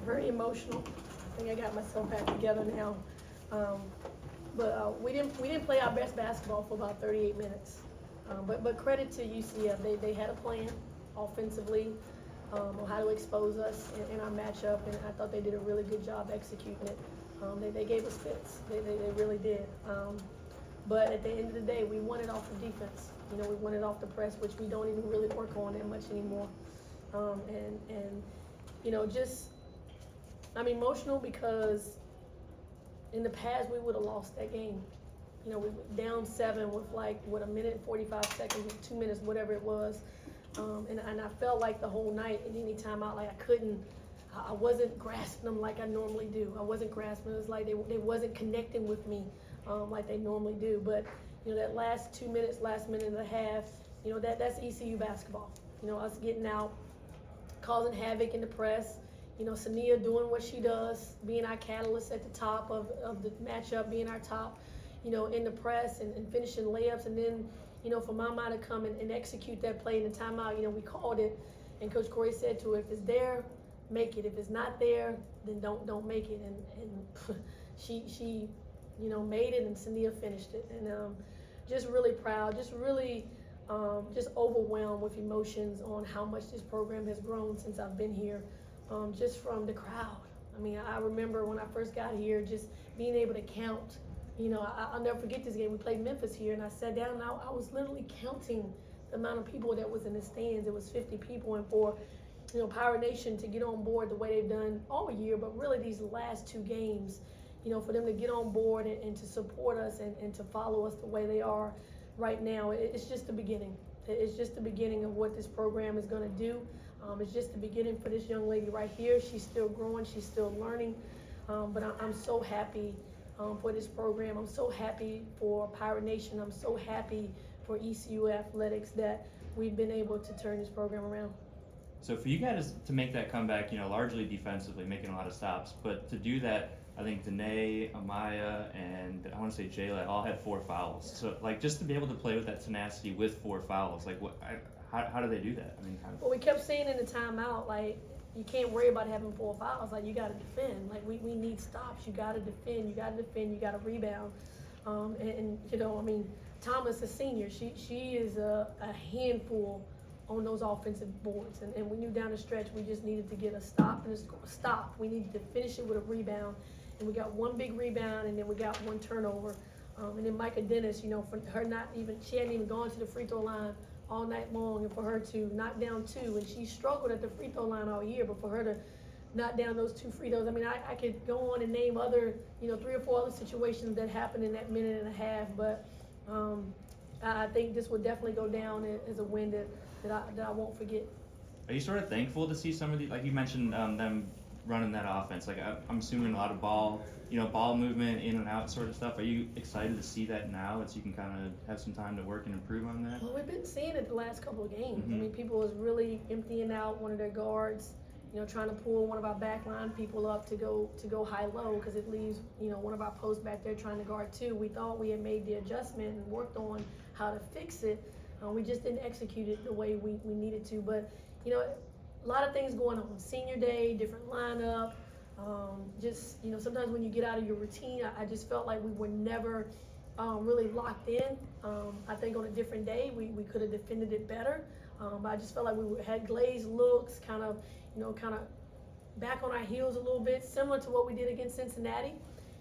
very emotional. I think I got myself back together now. But we didn't play our best basketball for about 38 minutes. But credit to UCF, they had a plan offensively on how to expose us in our matchup, and I thought they did a really good job executing it. They gave us fits, they really did. But at the end of the day, we won it off of defense. You know, we won it off the press, which we don't even really work on that much anymore. And you know, I'm emotional because in the past we would have lost that game. You know, we were down 7 with a minute and 45 seconds, 2 minutes, whatever it was. And I felt like the whole night, at any timeout, like I wasn't grasping them like I normally do. I wasn't grasping. It was like they wasn't connecting with me like they normally do. But, you know, that last 2 minutes, last minute and a half, you know, that's ECU basketball. You know, us getting out, causing havoc in the press. You know, Sania doing what she does, being our catalyst at the top of the matchup, being our top, you know, in the press and finishing layups. And then, you know, for Mama to come and execute that play in the timeout, you know, we called it. And Coach Corey said to her, if it's there, make it. If it's not there, then don't make it. And she, you know, made it, and Sania finished it. And just really proud, just really just overwhelmed with emotions on how much this program has grown since I've been here, just from the crowd. I mean, I remember when I first got here, just being able to count. You know, I'll never forget this game. We played Memphis here, and I sat down, and I was literally counting the amount of people that was in the stands. It was 50 people, and for, you know, Pirate Nation to get on board the way they've done all year, but really these last 2 games, you know, for them to get on board and to support us and to follow us the way they are right now, it's just the beginning. It's just the beginning of what this program is going to do. It's just the beginning for this young lady right here. She's still growing. She's still learning. But I'm so happy for this program. I'm so happy for Pirate Nation. I'm so happy for ECU Athletics that we've been able to turn this program around. So for you guys to make that comeback, you know, largely defensively, making a lot of stops, but to do that, I think Danae, Amiya, and I want to say Jayla all had 4 fouls. So, like, just to be able to play with that tenacity with 4 fouls, like, how do they do that? I mean, Well, we kept saying in the timeout, like, you can't worry about having 4 fouls. Like, you got to defend. Like, we need stops. You got to defend. You got to defend. You got to rebound. And, you know, I mean, Thomas, a senior, she is a handful on those offensive boards. And we knew down the stretch we just needed to get a stop and a stop. We needed to finish it with a rebound. And we got 1 big rebound, and then we got 1 turnover. And then Micah Dennis, you know, for her she hadn't even gone to the free throw line all night long, and for her to knock down 2, and she struggled at the free throw line all year, but for her to knock down those 2 free throws, I mean, I could go on and name other, you know, 3 or 4 other situations that happened in that minute and a half, but I think this will definitely go down as a win that I won't forget. Are you sort of thankful to see some of the, like you mentioned, them running that offense? Like, I'm assuming a lot of ball movement, in and out sort of stuff. Are you excited to see that now that you can kind of have some time to work and improve on that? Well, we've been seeing it the last couple of games. Mm-hmm. I mean, people is really emptying out one of their guards, you know, trying to pull one of our backline people up to go high-low, because it leaves, you know, one of our posts back there trying to guard 2. We thought we had made the adjustment and worked on how to fix it. We just didn't execute it the way we needed to. But, you know, a lot of things going on. Senior day, different lineup. Just, you know, sometimes when you get out of your routine, I just felt like we were never really locked in. I think on a different day, we could have defended it better. But I just felt like we had glazed looks, kind of back on our heels a little bit, similar to what we did against Cincinnati.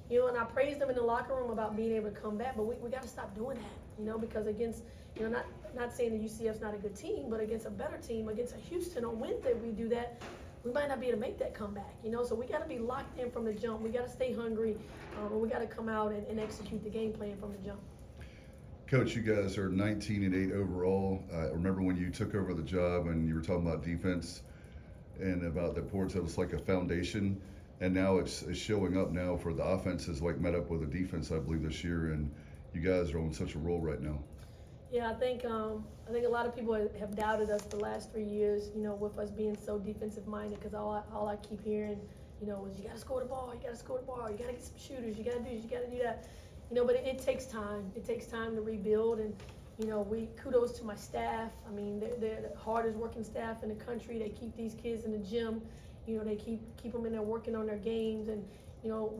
You know, and I praised them in the locker room about being able to come back, but we got to stop doing that, you know, because against, you know, not saying that UCF's not a good team, but against a better team, against a Houston on Wednesday, we do that, we might not be able to make that comeback, you know, so we got to be locked in from the jump. We got to stay hungry, and we got to come out and execute the game plan from the jump. Coach, you guys are 19-8 overall. I remember when you took over the job and you were talking about defense and about the boards, that was like a foundation. And now it's showing up now for the offense has like met up with the defense, I believe, this year, and you guys are on such a roll right now. Yeah, I think a lot of people have doubted us the last 3 years, you know, with us being so defensive minded, because all I keep hearing, you know, is you got to score the ball, you got to score the ball, you got to get some shooters, you got to do this, you got to do that, you know. But it takes time. It takes time to rebuild, and you know, kudos to my staff. I mean, they're the hardest working staff in the country. They keep these kids in the gym, You know, they keep them in there working on their games, and you know,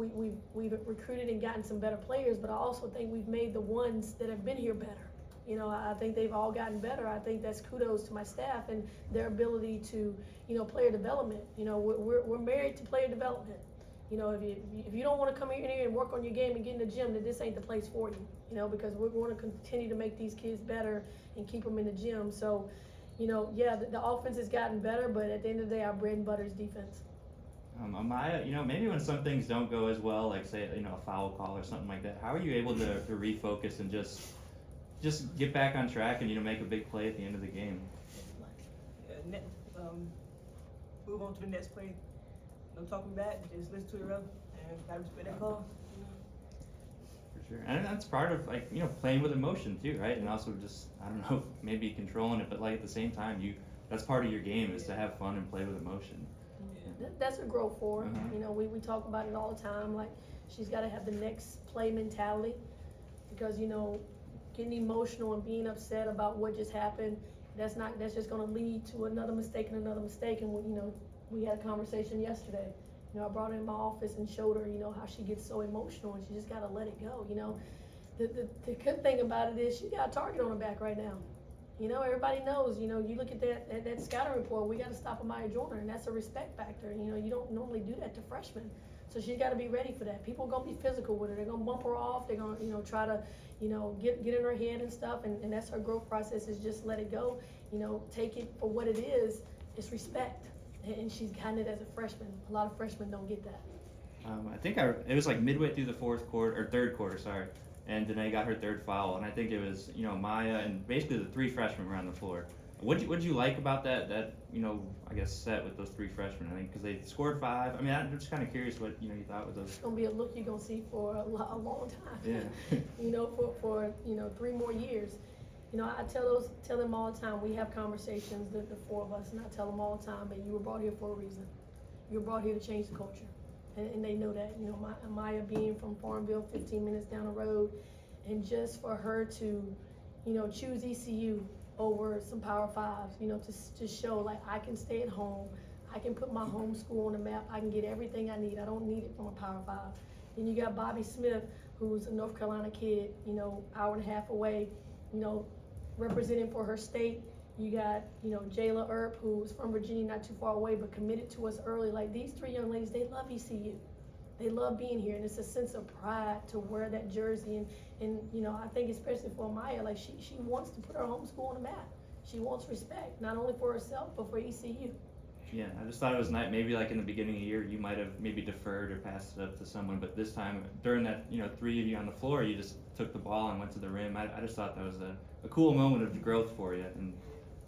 we've recruited and gotten some better players, but I also think we've made the ones that have been here better. You know, I think they've all gotten better. I think that's kudos to my staff and their ability to, you know, player development. You know, we're married to player development. You know, if you don't want to come in here and work on your game and get in the gym, then this ain't the place for you. You know, because we're going to continue to make these kids better and keep them in the gym. So, you know, yeah, the offense has gotten better, but at the end of the day, our bread and butter is defense. Amiya, you know, maybe when some things don't go as well, like say, you know, a foul call or something like that, how are you able to refocus and just get back on track and, you know, make a big play at the end of the game? Move on to the next play. No talking back, just listen to the ref and gotta respect that call. For sure. And that's part of, like, you know, playing with emotion too, right? And also just, I don't know, maybe controlling it, but like at the same time, that's part of your game is to have fun and play with emotion. That's a growth for her. You know, we talk about it all the time. Like, she's got to have the next play mentality, because, you know, getting emotional and being upset about what just happened, that's just going to lead to another mistake and another mistake. And you know, we had a conversation yesterday. You know, I brought her in my office and showed her, you know, how she gets so emotional, and she just got to let it go. You know, the good thing about it is she got a target on her back right now. You know, everybody knows, you know, you look at that scouting report, we got to stop Amiya Joyner, and that's a respect factor. You know, you don't normally do that to freshmen. So she's got to be ready for that. People are going to be physical with her. They're going to bump her off. They're going to, you know, try to, you know, get in her head and stuff. And that's her growth process, is just let it go. You know, take it for what it is. It's respect. And she's gotten it as a freshman. A lot of freshmen don't get that. I think it was like midway through the third quarter, sorry. And Danae got her third foul, and I think it was, you know, Amiya and basically the three freshmen were on the floor. What'd you like about that, you know, I guess set with those three freshmen? I think because they scored 5. I mean, I'm just kind of curious what, you know, you thought with those. It's gonna be a look you're gonna see for a long time. Yeah. You know, for you know, 3 more years. You know, I tell them all the time. We have conversations, the 4 of us, and I tell them all the time that you were brought here for a reason. You were brought here to change the culture. And they know that. You know, Amiya being from Farmville, 15 minutes down the road, and just for her to, you know, choose ECU over some Power 5s, you know, to show, like, I can stay at home, I can put my home school on the map, I can get everything I need, I don't need it from a Power 5. Then you got Bobby Smith, who's a North Carolina kid, you know, hour and a half away, you know, representing for her state. You got, you know, Jayla Earp, who's from Virginia, not too far away, but committed to us early. Like, these 3 young ladies, they love ECU. They love being here, and it's a sense of pride to wear that jersey. And you know, I think especially for Amiya, like, she wants to put her home school on the map. She wants respect, not only for herself, but for ECU. Yeah, I just thought it was nice. Maybe like in the beginning of the year, you might have maybe deferred or passed it up to someone, but this time, during that, you know, 3 of you on the floor, you just took the ball and went to the rim. I just thought that was a cool moment of growth for you, and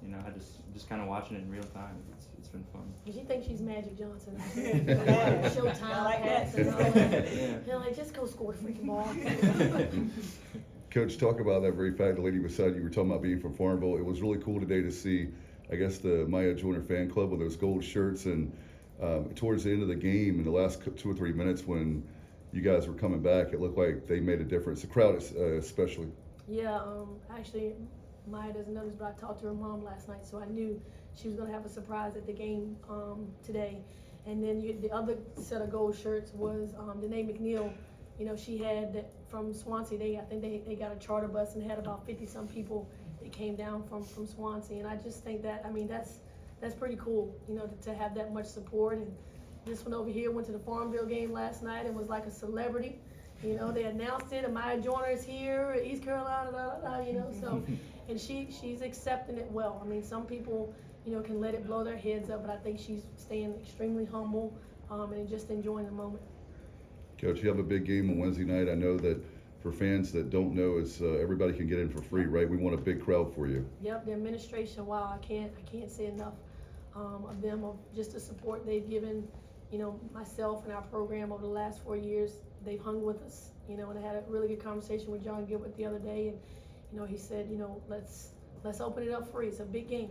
you know, I just kind of watching it in real time. It's been fun. She thinks she's Magic Johnson. Showtime, like pass, that. and all that. Yeah. They're like, just go score the freaking ball. Coach, talk about that very fact. The lady beside you were talking about being from Farmville. It was really cool today to see, I guess, the Amiya Joyner fan club with those gold shirts. And towards the end of the game, in the last 2 or 3 minutes when you guys were coming back, it looked like they made a difference. The crowd especially. Yeah, actually, Maya doesn't know this, but I talked to her mom last night, so I knew she was going to have a surprise at the game today. And then the other set of gold shirts was Danae McNeill. You know, she had from Swansea. I think they got a charter bus and had about 50-some people that came down from Swansea. And I just think that, I mean, that's pretty cool, you know, to have that much support. And this one over here went to the Farmville game last night and was like a celebrity. You know, they announced it, Amiya Joyner is here, East Carolina, you know, so, and she's accepting it well. I mean, some people, you know, can let it blow their heads up, but I think she's staying extremely humble and just enjoying the moment. Coach, you have a big game on Wednesday night. I know that for fans that don't know, it's everybody can get in for free, right? We want a big crowd for you. Yep, the administration, wow, I can't say enough of them, of just the support they've given, you know, myself and our program over the last 4 years. They've hung with us, you know, and I had a really good conversation with John Gilbert the other day, and you know, he said, you know, let's open it up free. It's a big game.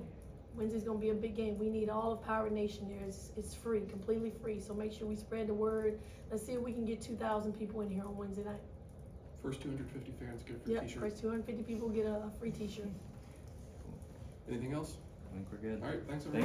Wednesday's gonna be a big game. We need all of Power Nation there. It's free, completely free. So make sure we spread the word. Let's see if we can get 2,000 people in here on Wednesday night. First 250 fans get a free Yep, t-shirt. first 250 people get a free t-shirt. Anything else? I think we're good. All right, thanks everyone.